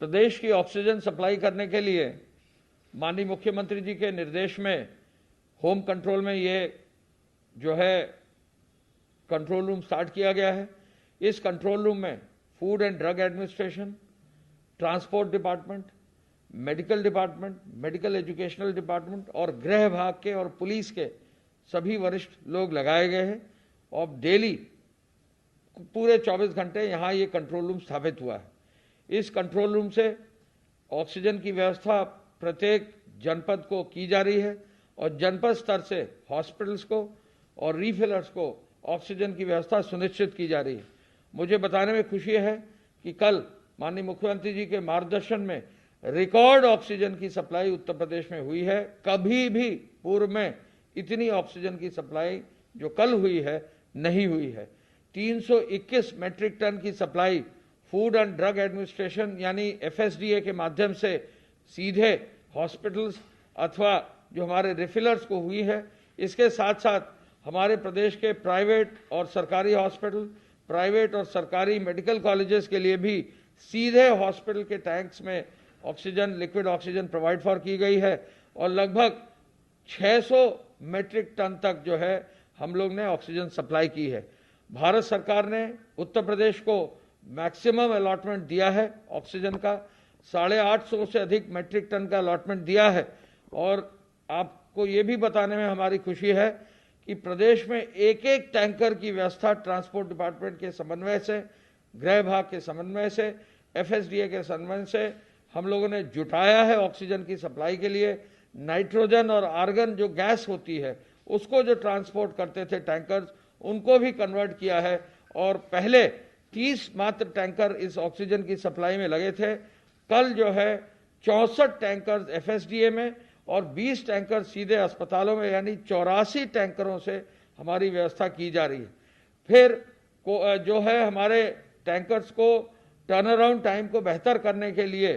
प्रदेश की oxygen supply करने के लिए माननीय मुख्यमंत्री जी के निर्देश में होम कंट्रोल में ये जो है कंट्रोल रूम स्टार्ट किया गया है। इस कंट्रोल रूम में food and drug administration, transport department, medical department, medical educational department और गृह विभाग के और पुलिस के सभी वरिष्ठ लोग लगाए गए हैं और डेली पूरे 24 घंटे यहाँ ये कंट्रोल रूम स्थापित हुआ है। इस कंट्रोल रूम से ऑक्सीजन की व्यवस्था प्रत्येक जनपद को की जा रही है और जनपद स्तर से हॉस्पिटल्स को और रीफिलर्स को ऑक्सीजन की व्यवस्था सुनिश्चित की जा रही है। मुझे बताने में खुशी है कि कल माननीय मुख्यमंत्री जी के मार्गदर्शन में रिकॉर्ड ऑक्सीजन की सप्लाई उत्तर प्रदेश में हुई है। कभी भी पूर्व में इतनी ऑक्सीजन की सप्लाई जो कल हुई है नहीं हुई है। 321 मैट्रिक टन की supply food and drug administration यानी FSDA के माध्यम से सीधे हॉस्पिटल्स अथवा जो हमारे रिफिलर्स को हुई है। इसके साथ साथ हमारे प्रदेश के प्राइवेट और सरकारी हॉस्पिटल, प्राइवेट और सरकारी मेडिकल कॉलेजेस के लिए भी सीधे हॉस्पिटल के टैंक्स में oxygen, liquid oxygen provide for की गई है और लगभग 600 मैट्रिक टन तक जो है हम लोग ने ऑक्सीजन सप्लाई की है। भारत सरकार ने उत्तर प्रदेश को मैक्सिमम अलॉटमेंट दिया है ऑक्सीजन का, 850 से अधिक मैट्रिक टन का अलॉटमेंट दिया है। और आपको ये भी बताने में हमारी खुशी है कि प्रदेश में एक एक टैंकर की व्यवस्था ट्रांसपोर्ट डिपार्टमेंट के समन्वय से, गृह विभाग के समन्वय से, FSDA के समन्वय से हम लोगों ने जुटाया है ऑक्सीजन की सप्लाई के लिए। नाइट्रोजन और आर्गन जो गैस होती है उसको जो ट्रांसपोर्ट करते थे टैंकर्स, उनको भी कन्वर्ट किया है और पहले 30 मात्र टैंकर इस ऑक्सीजन की सप्लाई में लगे थे। कल जो है 64 टैंकर FSDA में और 20 टैंकर सीधे अस्पतालों में यानी 84 टैंकरों से हमारी व्यवस्था की जा रही है। फिर जो है हमारे टैंकर्स को टर्न अराउंड टाइम को बेहतर करने के लिए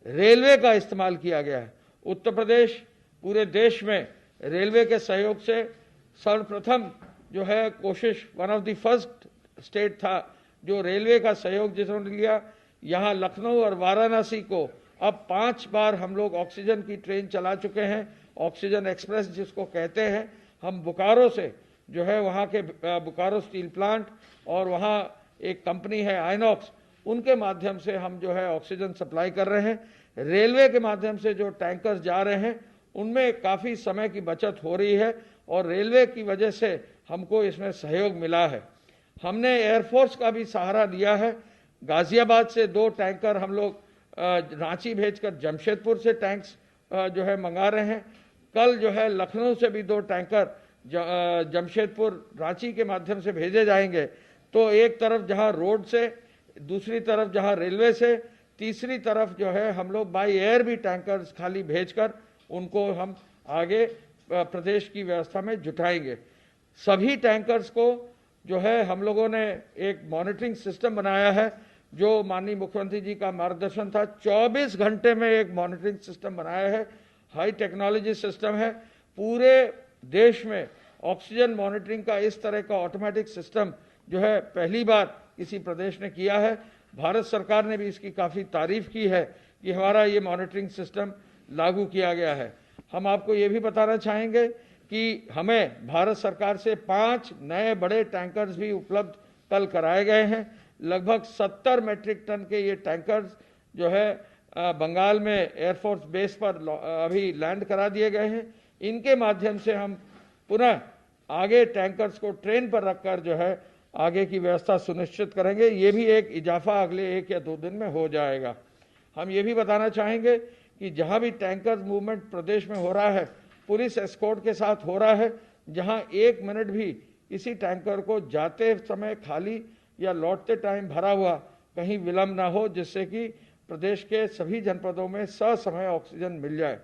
रेलवे का इस्तेमाल किया गया है। उत्तर प्रदेश पूरे देश में रेलवे के सहयोग से सर्वप्रथम जो है कोशिश, one of the first state था जो रेलवे का सहयोग जिन्होंने लिया। यहाँ लखनऊ और वाराणसी को अब 5 बार हम लोग ऑक्सीजन की ट्रेन चला चुके हैं, ऑक्सीजन एक्सप्रेस जिसको कहते हैं। हम बोकारो से जो है वहाँ के बोकारो स्टील प्लांट और वहाँ एक कंपनी है आइनॉक्स, उनके माध्यम से हम जो है ऑक्सीजन सप्लाई कर रहे हैं। रेलवे के माध्यम से जो टैंकर्स जा रहे हैं उनमें काफ़ी समय की बचत हो रही है और रेलवे की वजह से हमको इसमें सहयोग मिला है। हमने एयरफोर्स का भी सहारा लिया है। गाजियाबाद से 2 टैंकर हम लोग रांची भेजकर जमशेदपुर से टैंक्स जो है मंगा रहे हैं। कल जो है लखनऊ से भी 2 टैंकर जमशेदपुर रांची के माध्यम से भेजे जाएंगे। तो एक तरफ जहां रोड से, दूसरी तरफ जहां रेलवे से, तीसरी तरफ जो है हम लोग बाई एयर भी टैंकर्स खाली भेजकर उनको हम आगे प्रदेश की व्यवस्था में जुटाएंगे। सभी टैंकर्स को जो है हम लोगों ने एक मॉनिटरिंग सिस्टम बनाया है जो माननीय मुख्यमंत्री जी का मार्गदर्शन था। 24 घंटे में एक मॉनिटरिंग सिस्टम बनाया है, हाई टेक्नोलॉजी सिस्टम है। पूरे देश में ऑक्सीजन मॉनिटरिंग का इस तरह का ऑटोमेटिक सिस्टम जो है पहली बार किसी प्रदेश ने किया है। भारत सरकार ने भी इसकी काफ़ी तारीफ की है कि हमारा ये मॉनिटरिंग सिस्टम लागू किया गया है। हम आपको ये भी बताना चाहेंगे कि हमें भारत सरकार से 5 नए बड़े टैंकर्स भी उपलब्ध कल कराए गए हैं। लगभग 70 मैट्रिक टन के ये टैंकर्स जो है बंगाल में एयरफोर्स बेस पर अभी लैंड करा दिए गए हैं। इनके माध्यम से हम पुनः आगे टैंकर्स को ट्रेन पर रखकर जो है आगे की व्यवस्था सुनिश्चित करेंगे। ये भी एक इजाफा अगले 1 या 2 दिन में हो जाएगा। हम ये भी बताना चाहेंगे कि जहाँ भी टैंकर मूवमेंट प्रदेश में हो रहा है, पुलिस एस्कॉर्ट के साथ हो रहा है। जहाँ 1 मिनट भी किसी टैंकर को जाते समय खाली या लौटते टाइम भरा हुआ कहीं विलम्ब ना हो, जिससे कि प्रदेश के सभी जनपदों में ससमय ऑक्सीजन मिल जाए।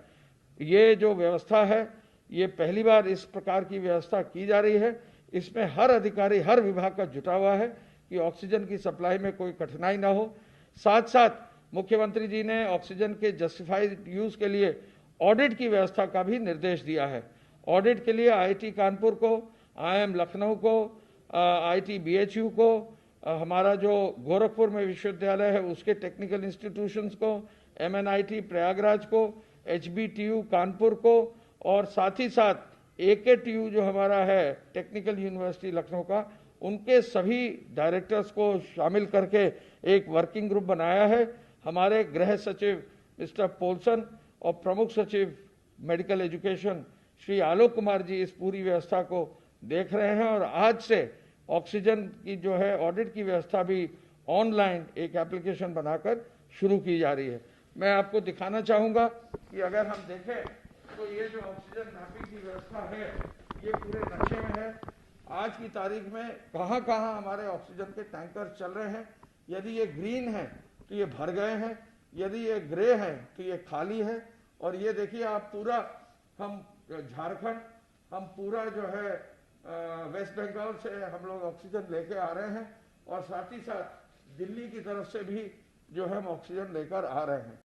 ये जो व्यवस्था है ये पहली बार इस प्रकार की व्यवस्था की जा रही है। इसमें हर अधिकारी, हर विभाग का जुटा हुआ है कि ऑक्सीजन की सप्लाई में कोई कठिनाई ना हो। साथ साथ मुख्यमंत्री जी ने ऑक्सीजन के जस्टिफाइड यूज के लिए ऑडिट की व्यवस्था का भी निर्देश दिया है। ऑडिट के लिए IIT कानपुर को, IIM लखनऊ को, IIT BHU को हमारा जो गोरखपुर में विश्वविद्यालय है उसके टेक्निकल इंस्टीट्यूशंस को, MNIT प्रयागराज को, HBTU कानपुर को, और साथ ही साथ AKTU जो हमारा है टेक्निकल यूनिवर्सिटी लखनऊ का, उनके सभी डायरेक्टर्स को शामिल करके एक वर्किंग ग्रुप बनाया है। हमारे गृह सचिव मिस्टर पोलसन और प्रमुख सचिव मेडिकल एजुकेशन श्री आलोक कुमार जी इस पूरी व्यवस्था को देख रहे हैं, और आज से ऑक्सीजन की जो है ऑडिट की व्यवस्था भी ऑनलाइन एक एप्लीकेशन बनाकर शुरू की जा रही है। मैं आपको दिखाना चाहूँगा कि अगर हम देखें तो ये जो ऑक्सीजन मैपिंग की व्यवस्था है ये पूरे नक्शे में है। आज की तारीख में कहाँ कहाँ हमारे ऑक्सीजन के टैंकर चल रहे हैं। यदि ये ग्रीन है तो ये भर गए हैं, यदि ये ग्रे है तो ये खाली है। और ये देखिए आप पूरा, हम झारखंड, हम पूरा जो है वेस्ट बंगाल से हम लोग ऑक्सीजन लेके आ रहे हैं, और साथ ही साथ दिल्ली की तरफ से भी जो है हम ऑक्सीजन लेकर आ रहे हैं।